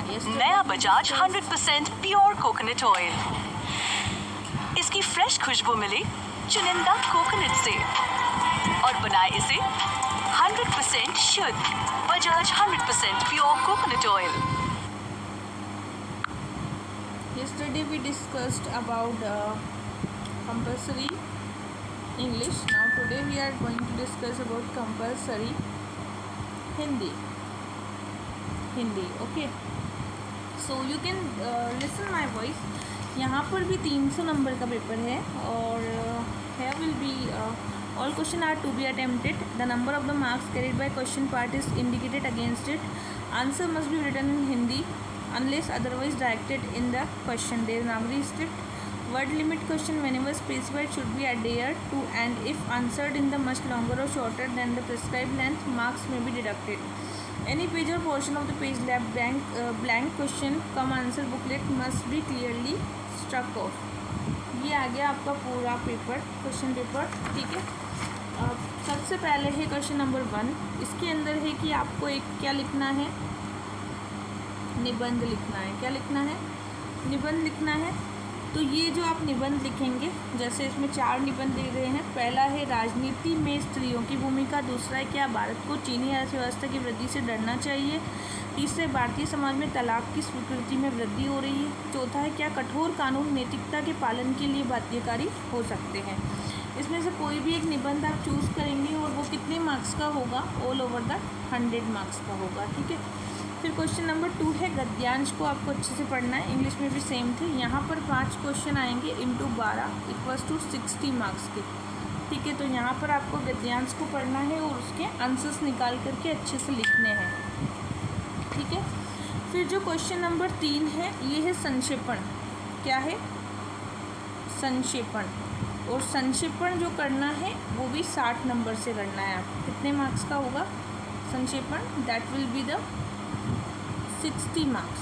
नया Bajaj 100% pure coconut oil. इसकी fresh खुशबू मिले चुनिंदा कोकोनट से और बनाए इसे 100% शुद्ध Bajaj 100% pure coconut oil. Yesterday we discussed about compulsory English. Now today we are going to discuss about compulsory Hindi. Okay. So you can listen my voice. यहाँ पर भी 300 नंबर का पेपर है और here will be all question are to be attempted. The number of the marks carried by question part is indicated against it. Answer must be written in Hindi unless otherwise directed in the question. Devanagari script. Word limit question whenever specified should be adhered to, and if answered in the much longer or shorter than the prescribed length, marks may be deducted. Any page or portion of the page left blank question come answer booklet must be clearly struck off. ये आ गया आपका पूरा paper, question paper, ठीक है। सबसे पहले है question number 1। इसके अंदर है कि आपको एक क्या लिखना है, निबंध लिखना है। क्या लिखना है? निबंध लिखना है। तो ये जो आप निबंध लिखेंगे, जैसे इसमें 4 निबंध दे रहे हैं। पहला है राजनीति में स्त्रियों की भूमिका। दूसरा है क्या भारत को चीनी अर्थव्यवस्था की वृद्धि से डरना चाहिए। तीसरे भारतीय समाज में तलाक की स्वीकृति में वृद्धि हो रही है। चौथा है क्या कठोर कानून नैतिकता के पालन के लिए बाध्यकारी हो सकते हैं। इसमें से कोई भी एक निबंध आप चूज़ करेंगे और वो कितने मार्क्स का होगा? ऑल ओवर द 100 मार्क्स का होगा, ठीक है। फिर क्वेश्चन नंबर 2 है गद्यांश को आपको अच्छे से पढ़ना है। इंग्लिश में भी सेम थे। यहाँ पर 5 क्वेश्चन आएंगे इंटू 12 = 60 मार्क्स के, ठीक है। तो यहाँ पर आपको गद्यांश को पढ़ना है और उसके आंसर्स निकाल करके अच्छे से लिखने हैं, ठीक है। फिर जो क्वेश्चन नंबर 3 है ये है संक्षेपण। क्या है? संक्षेपण। और संक्षेपण जो करना है वो भी 60 नंबर से करना है। आप कितने मार्क्स का होगा संक्षेपण? That will be the 60 marks.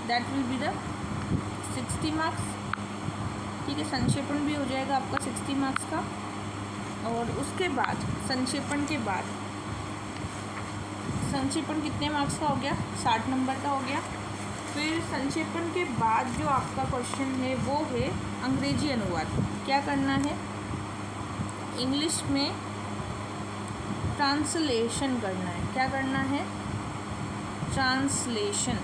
That will be the 60 marks, ठीक है। संक्षेपण भी हो जाएगा आपका 60 मार्क्स का। और उसके बाद संक्षेपण के बाद संक्षेपण कितने मार्क्स का हो गया? 60 नंबर का हो गया। फिर संक्षेपण के बाद जो आपका क्वेश्चन है वो है अंग्रेजी अनुवाद। क्या करना है? इंग्लिश में ट्रांसलेशन करना है। क्या करना है? ट्रांसलेशन।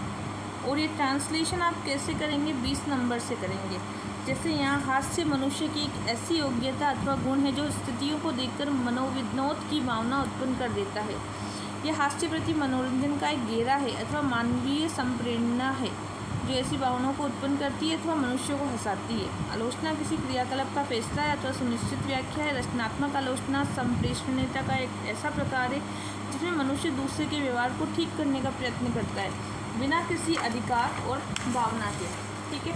और ये ट्रांसलेशन आप कैसे करेंगे? 20 नंबर से करेंगे। जैसे यहाँ हास्य मनुष्य की एक ऐसी योग्यता अथवा गुण है जो स्थितियों को देखकर मनोविनोद की भावना उत्पन्न कर देता है। यह हास्य प्रति मनोरंजन का एक घेरा है अथवा मानवीय संप्रेरणा है जो ऐसी भावनाओं को उत्पन्न करती है अथवा मनुष्यों को हंसाती है। आलोचना किसी क्रियाकलाप का फैसला है अथवा सुनिश्चित व्याख्या है। रचनात्मक आलोचना संप्रेषणीयता का एक ऐसा प्रकार है जिसमें मनुष्य दूसरे के व्यवहार को ठीक करने का प्रयत्न करता है बिना किसी अधिकार और भावना के, ठीक है।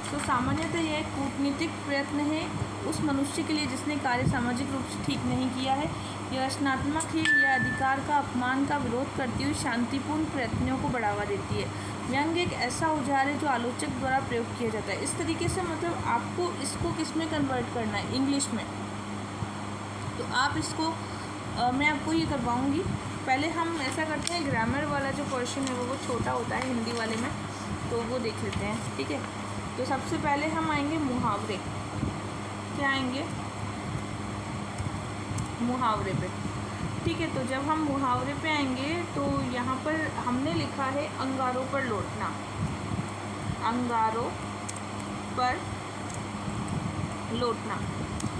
तो सामान्यतः यह एक कूटनीतिक प्रयत्न है उस मनुष्य के लिए जिसने कार्य सामाजिक रूप से ठीक नहीं किया है। यह रचनात्मक है। यह अधिकार का अपमान का विरोध करती हुई शांतिपूर्ण प्रयत्नों को बढ़ावा देती है। व्यंग्य एक ऐसा औजार है जो आलोचक द्वारा प्रयोग किया जाता है। इस तरीके से मतलब आपको इसको किस में कन्वर्ट करना है? इंग्लिश में। तो आप इसको मैं आपको ये करवाऊँगी। पहले हम ऐसा करते हैं, ग्रामर वाला जो क्वेश्चन है वो छोटा होता है हिंदी वाले में, तो वो देख लेते हैं, ठीक है। तो सबसे पहले हम आएंगे मुहावरे। क्या आएंगे? मुहावरे पे, ठीक है। तो जब हम मुहावरे पे आएंगे तो यहाँ पर हमने लिखा है अंगारों पर लौटना। अंगारों पर लौटना,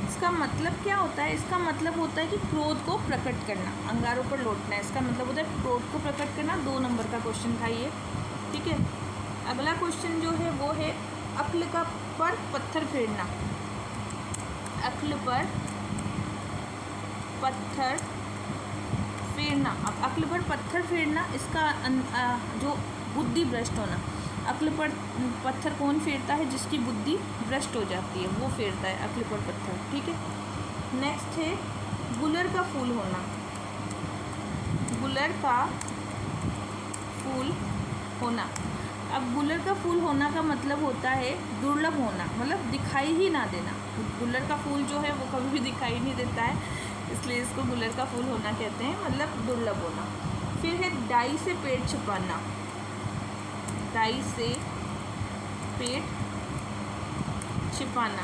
इसका मतलब क्या होता है? इसका मतलब होता है कि क्रोध को प्रकट करना। अंगारों पर लौटना इसका मतलब होता है क्रोध को प्रकट करना। 2 नंबर का क्वेश्चन था ये, ठीक है। अगला क्वेश्चन जो है वो है अक्ल का पर पत्थर फेरना। अक्ल पर पत्थर फेरना। अब अक्ल पर पत्थर फेरना इसका जो बुद्धि भ्रष्ट होना। अक्ल पर पत्थर कौन फेरता है? जिसकी बुद्धि भ्रष्ट हो जाती है वो फेरता है अक्ल पर पत्थर, ठीक है। नेक्स्ट है गुलर का फूल होना। गुलर का फूल होना। अब गुलर का फूल होना का मतलब होता है दुर्लभ होना, मतलब दिखाई ही ना देना। गुलर का फूल जो है वो कभी भी दिखाई नहीं देता है, इसलिए इसको गुलर का फूल होना कहते हैं, मतलब दुर्लभ होना। फिर है डाई से पेट छुपाना। दाई से पेट छिपाना।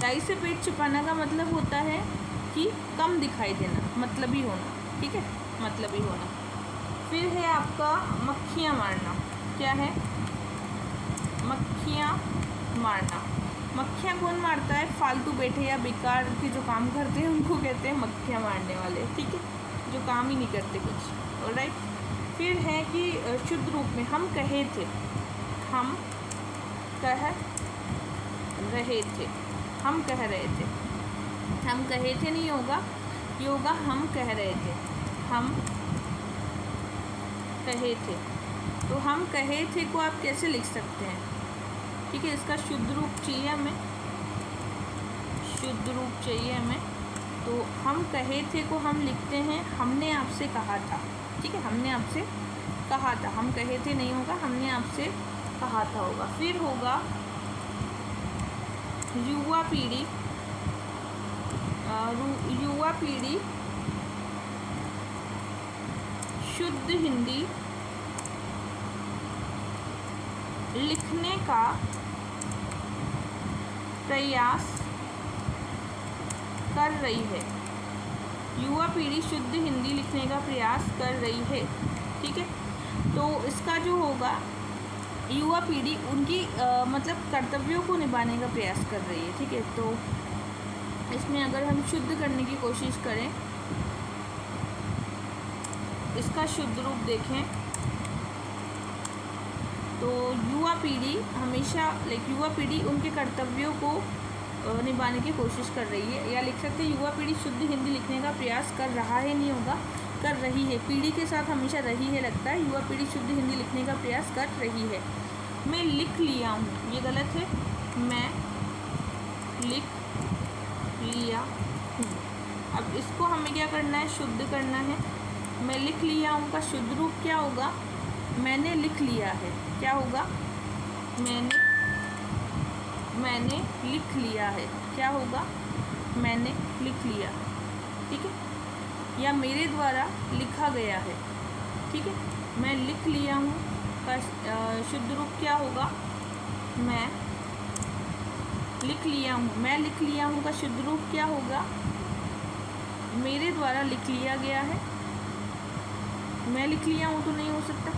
दाई से पेट छिपाना का मतलब होता है कि कम दिखाई देना, मतलबी होना, ठीक है, मतलबी होना। फिर है आपका मक्खियाँ मारना। क्या है? मक्खियाँ मारना। मक्खियाँ कौन मारता है? फालतू बैठे या बेकार के जो काम करते हैं उनको कहते हैं मक्खियाँ मारने वाले, ठीक है, जो काम ही नहीं करते कुछ। ऑलराइट। फिर है कि शुद्ध रूप में हम कहे थे, हम कह रहे थे, हम कह रहे थे, हम कहे थे नहीं होगा, ये होगा हम कह रहे थे, हम कहे थे। तो हम कहे थे को आप कैसे लिख सकते हैं? ठीक है, इसका शुद्ध रूप चाहिए हमें, शुद्ध रूप चाहिए हमें। तो हम कहे थे को हम लिखते हैं हमने आपसे कहा था, ठीक है, हमने आपसे कहा था। हम कहे थे नहीं होगा, हमने आपसे कहा था होगा। फिर होगा युवा पीढ़ी, युवा पीढ़ी शुद्ध हिंदी लिखने का प्रयास कर रही है। युवा पीढ़ी शुद्ध हिंदी लिखने का प्रयास कर रही है, ठीक है। तो इसका जो होगा, युवा पीढ़ी उनकी मतलब कर्तव्यों को निभाने का प्रयास कर रही है, ठीक है। तो इसमें अगर हम शुद्ध करने की कोशिश करें, इसका शुद्ध रूप देखें तो युवा पीढ़ी हमेशा युवा पीढ़ी उनके कर्तव्यों को निभाने की कोशिश कर रही है, या लिख सकते हैं युवा पीढ़ी शुद्ध हिंदी लिखने का प्रयास कर रहा है, नहीं होगा कर रही है। पीढ़ी के साथ हमेशा रही है लगता है। युवा पीढ़ी शुद्ध हिंदी लिखने का प्रयास कर रही है। मैं लिख लिया हूँ, ये गलत है। मैं लिख लिया हूँ। अब इसको हमें क्या करना है? शुद्ध करना है। मैं लिख लिया हूँ का शुद्ध रूप क्या होगा? मैंने लिख लिया है। क्या होगा? मैंने लिख लिया है। क्या होगा? मैंने लिख लिया, ठीक है, या मेरे द्वारा लिखा गया है, ठीक है। मैं लिख लिया हूँ का शुद्ध रूप क्या होगा? मैं लिख लिया हूँ। मैं लिख लिया हूँ का शुद्ध रूप क्या होगा? मेरे द्वारा लिख लिया गया है। मैं लिख लिया हूँ तो नहीं हो सकता,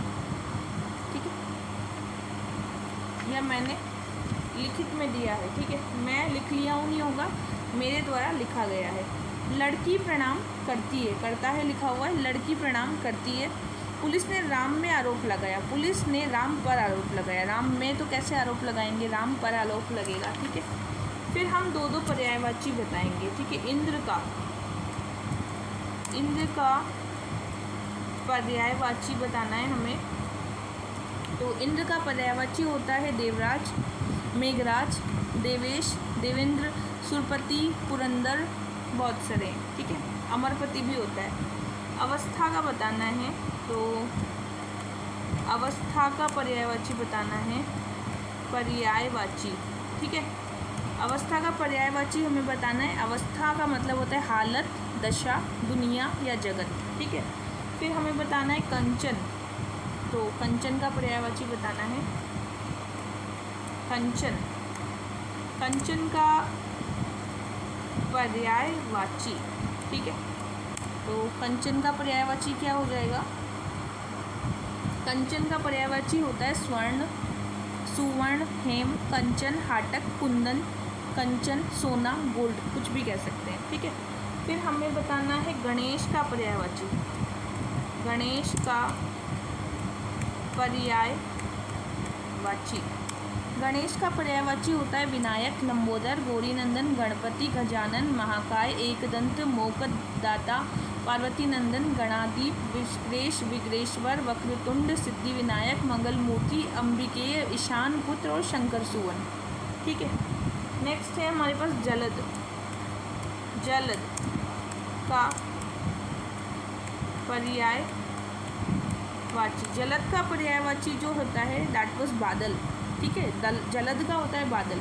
ठीक है, या मैंने लिखित में दिया है, ठीक है। मैं लिख लिया हूँ नहीं होगा, मेरे द्वारा लिखा गया है। लड़की प्रणाम करती है, करता है लिखा हुआ है, लड़की प्रणाम करती है। पुलिस ने राम में आरोप लगाया। पुलिस ने राम पर आरोप लगाया। राम में तो कैसे आरोप लगाएंगे? राम पर आरोप लगेगा, ठीक है। फिर हम दो दो पर्यायवाची बताएंगे, ठीक है। इंद्र का पर्यायवाची बताना है हमें। तो इंद्र का पर्यायवाची होता है देवराज, मेघराज, देवेश, देवेंद्र, सुरपति, पुरंदर, बहुत सारे, ठीक है। अमरपति भी होता है। अवस्था का बताना है, तो अवस्था का पर्यायवाची बताना है, पर्यायवाची, ठीक है। अवस्था का पर्यायवाची हमें बताना है। अवस्था का मतलब होता है हालत, दशा, दुनिया या जगत, ठीक है। फिर हमें बताना है कंचन, तो कंचन का पर्यायवाची बताना है कंचन। कंचन का पर्यायवाची, ठीक है। तो कंचन का पर्यायवाची क्या हो जाएगा? कंचन का पर्यायवाची होता है स्वर्ण, सुवर्ण, हेम, कंचन, हाटक, कुंदन, कंचन, सोना, गोल्ड, कुछ भी कह सकते हैं, ठीक है। फिर हमें बताना है गणेश का पर्यायवाची। गणेश का पर्यायवाची, गणेश का पर्यायवाची होता है विनायक, लंबोदर, गौरीनंदन, गणपति, गजानन, महाकाय, एकदंत, मोक्षदाता, पार्वती नंदन, गणादीप, विश्वेश, विग्रेश्वर, वक्रतुंड, सिद्धिविनायक, मंगलमूर्ति, अंबिकेय, ईशान पुत्र और शंकर सुवन, ठीक है। नेक्स्ट है हमारे पास जलद। जलद का पर्यायवाची, जलद का पर्यायवाची जो होता है दैट वाज बादल, ठीक है। जलद का होता है बादल।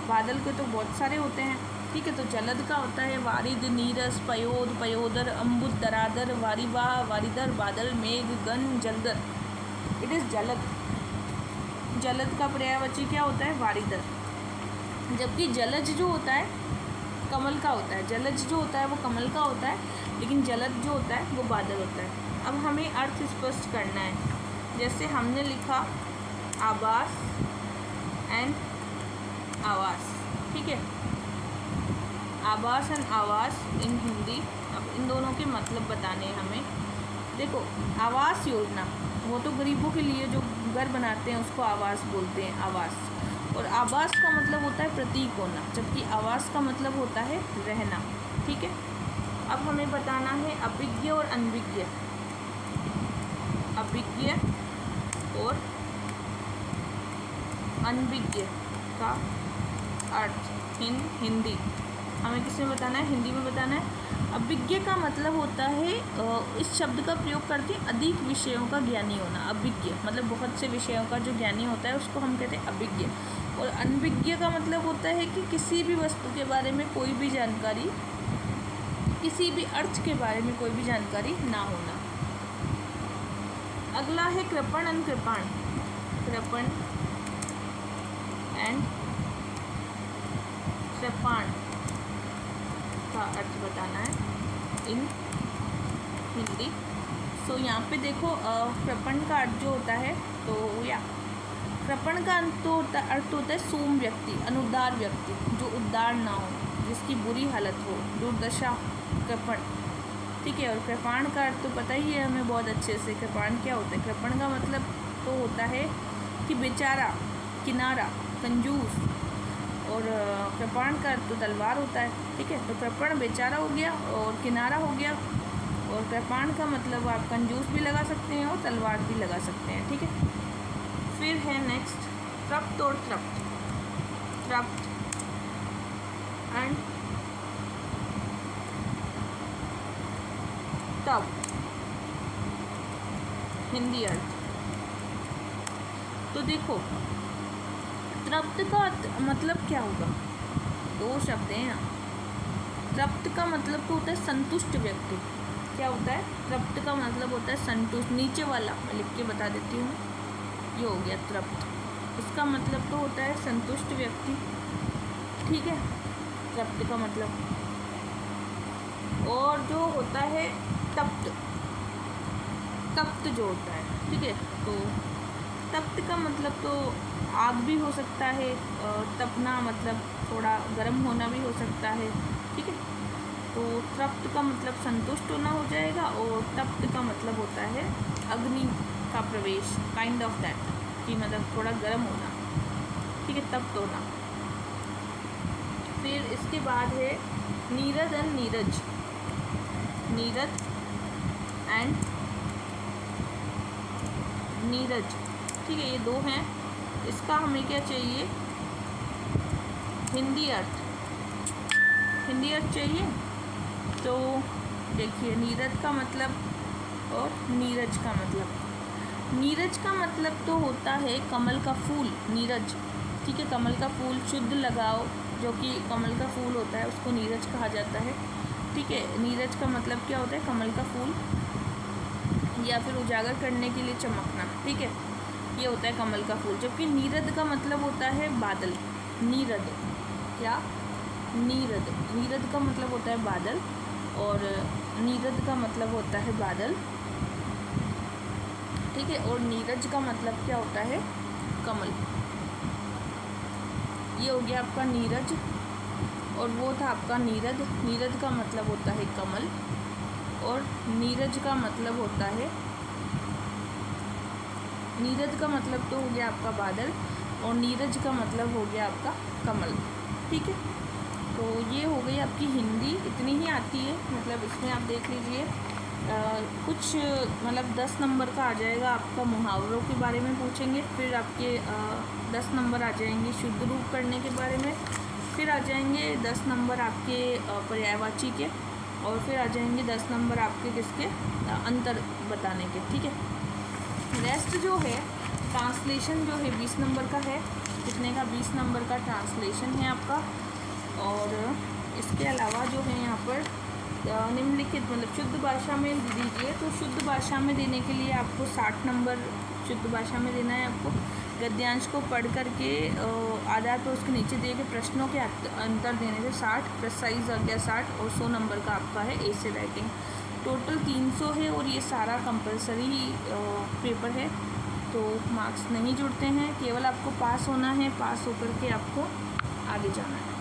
बादल के तो बहुत सारे होते हैं, ठीक है। तो जलद का होता है वारिद, नीरस, पयोद, पयोदर, अम्बुद, दरादर, वारिवाह, वारिदर, बादल, मेघ, गन, जलदर। इट इज़ जलद, जलद का पर्यायवाची क्या होता है? वारिधर। जबकि जलज जो होता है कमल का होता है, जलज जो होता है वो कमल का होता है, लेकिन जलद जो होता है वो बादल होता है। अब हमें अर्थ स्पष्ट करना है। जैसे हमने लिखा आवास एंड आवास, ठीक है, आवास एंड आवास इन हिंदी। अब इन दोनों के मतलब बताने हैं हमें। देखो, आवास योजना वो तो गरीबों के लिए जो घर बनाते हैं उसको आवास बोलते हैं, आवास। और आवास का मतलब होता है प्रतीक होना, जबकि आवास का मतलब होता है रहना, ठीक है। अब हमें बताना है अभिज्ञ और अनभिज्ञ, अभिज्ञ और अनभिज्ञ का अर्थ इन हिंदी। हमें किस में बताना है? हिंदी में बताना है। अभिज्ञ का मतलब होता है, इस शब्द का प्रयोग करके अधिक विषयों का ज्ञानी होना। अभिज्ञ मतलब बहुत से विषयों का जो ज्ञानी होता है उसको हम कहते हैं अभिज्ञ। और अनभिज्ञ का मतलब होता है कि किसी भी वस्तु के बारे में कोई भी जानकारी, किसी भी अर्थ के बारे में कोई भी जानकारी ना होना। अगला है कृपण एंड कृपाण। कृपण एंड कृपाण का अर्थ बताना है इन हिंदी। सो यहाँ पे देखो, कृपण का अर्थ जो होता है, तो या कृपण का अर्थ होता है सूम व्यक्ति, अनुदार व्यक्ति, जो उदार ना हो, जिसकी बुरी हालत हो, दुर्दशा, कृपण, ठीक है। और कृपाण का अर्थ तो पता ही है हमें बहुत अच्छे से। कृपाण क्या होता है? कृपण का मतलब तो होता है कि बेचारा, किनारा, कंजूस। और कृपाण का अर्थ तो तलवार होता है, ठीक है। तो कृपण बेचारा हो गया और किनारा हो गया। और कृपाण का मतलब आप कंजूस भी लगा सकते हैं और तलवार भी लगा सकते हैं, ठीक है। फिर है नेक्स्ट तृप्त और तृप्त। तृप्त एंड तब हिंदी अर्थ। तो देखो, तृप्त का मतलब क्या होगा? दो शब्द हैं यहाँ। तृप्त का मतलब तो होता है संतुष्ट व्यक्ति। क्या होता है? तृप्त का मतलब होता है संतुष्ट। नीचे वाला मैं लिख के बता देती हूँ, ये हो गया तृप्त। इसका मतलब तो होता है संतुष्ट व्यक्ति, ठीक है, तृप्त का मतलब। और जो होता है तप्त, तप्त जो होता है, ठीक है। तो तप्त का मतलब तो आग भी हो सकता है, तपना मतलब थोड़ा गर्म होना भी हो सकता है, ठीक है। तो तृप्त का मतलब संतुष्ट होना हो जाएगा, और तप्त का मतलब होता है अग्नि का प्रवेश, काइंड ऑफ दैट, कि मतलब थोड़ा गर्म होना, ठीक है, तप्त होना। फिर इसके बाद है नीरद एंड नीरज। नीरद एंड नीरज, ठीक है, ये दो हैं। इसका हमें क्या चाहिए? हिंदी अर्थ। हिंदी अर्थ चाहिए। तो देखिए, नीरद का मतलब और नीरज का मतलब। नीरज का मतलब तो होता है कमल का फूल, नीरज, ठीक है। कमल का फूल शुद्ध लगाओ, जो कि कमल का फूल होता है, उसको नीरज कहा जाता है, ठीक है। नीरज का मतलब क्या होता है? कमल का फूल, या फिर उजागर करने के लिए चमकना, ठीक है, ये होता है कमल का फूल। जबकि नीरद का मतलब होता है बादल। नीरद, क्या? नीरद, नीरद का मतलब होता है बादल, और नीरद का मतलब होता है बादल, ठीक है। और नीरज का मतलब क्या होता है? कमल। ये हो गया आपका नीरज, और वो था आपका नीरद। नीरद का मतलब होता है कमल, और नीरज का मतलब होता है, नीरद का मतलब तो हो गया आपका बादल, और नीरज का मतलब हो गया आपका कमल, ठीक है। तो ये हो गई आपकी हिंदी, इतनी ही आती है। मतलब इसमें आप देख लीजिए, कुछ मतलब 10 नंबर का आ जाएगा आपका मुहावरों के बारे में पूछेंगे, फिर आपके 10 नंबर आ जाएंगे शुद्ध रूप करने के बारे में, फिर आ जाएंगे 10 नंबर आपके पर्यायवाची के, और फिर आ जाएंगे 10 नंबर आपके किसके? अंतर बताने के, ठीक है। रेस्ट जो है ट्रांसलेशन जो है 20 नंबर का है। कितने का? 20 नंबर का ट्रांसलेशन है आपका। और इसके अलावा जो है यहाँ पर निम्नलिखित मतलब शुद्ध भाषा में दीजिए। तो शुद्ध भाषा में देने के लिए आपको 60 नंबर शुद्ध भाषा में देना है आपको। गद्यांश को पढ़ करके आधार पर उसके नीचे दिए गए प्रश्नों के अंतर देने से 60 प्रेसाइज आ गया 60 और 100 नंबर का आपका है ए से राइटिंग। टोटल 300 है और ये सारा कंपलसरी पेपर है, तो मार्क्स नहीं जुड़ते हैं, केवल आपको पास होना है, पास होकर के आपको आगे जाना है।